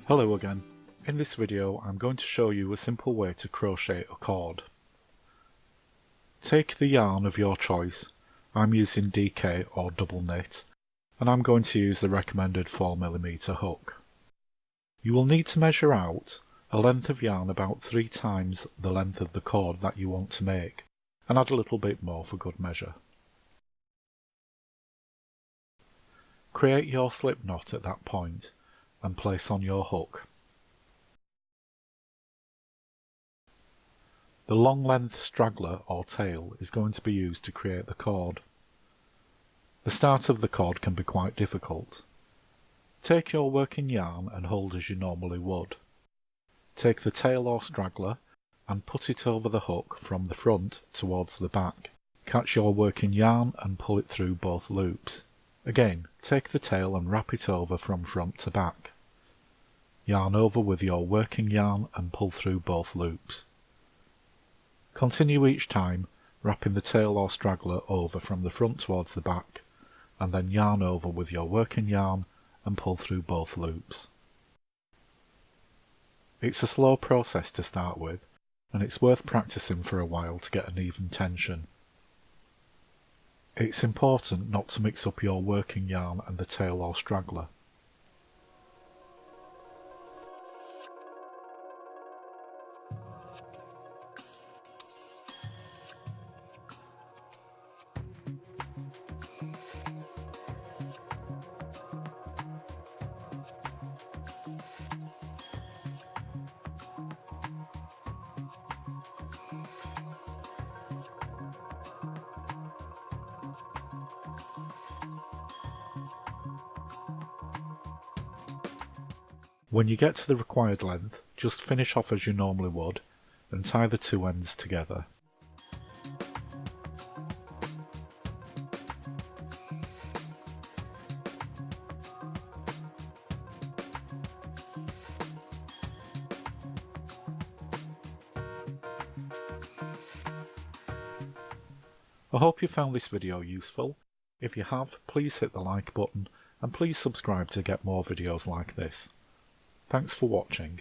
Hello again. In this video I'm going to show you a simple way to crochet a cord. Take the yarn of your choice. I'm using DK or double knit, and I'm going to use the recommended 4mm hook. You will need to measure out a length of yarn about 3 times the length of the cord that you want to make, and add a little bit more for good measure. Create your slip knot at that point and place on your hook. The long length straggler or tail is going to be used to create the cord. The start of the cord can be quite difficult. Take your working yarn and hold as you normally would. Take the tail or straggler and put it over the hook from the front towards the back. Catch your working yarn and pull it through both loops. Again, take the tail and wrap it over from front to back. Yarn over with your working yarn and pull through both loops. Continue each time, wrapping the tail or straggler over from the front towards the back, and then yarn over with your working yarn and pull through both loops. It's a slow process to start with, and it's worth practicing for a while to get an even tension. It's important not to mix up your working yarn and the tail or straggler. When you get to the required length, just finish off as you normally would and tie the two ends together. I hope you found this video useful. If you have, please hit the like button and please subscribe to get more videos like this. Thanks for watching.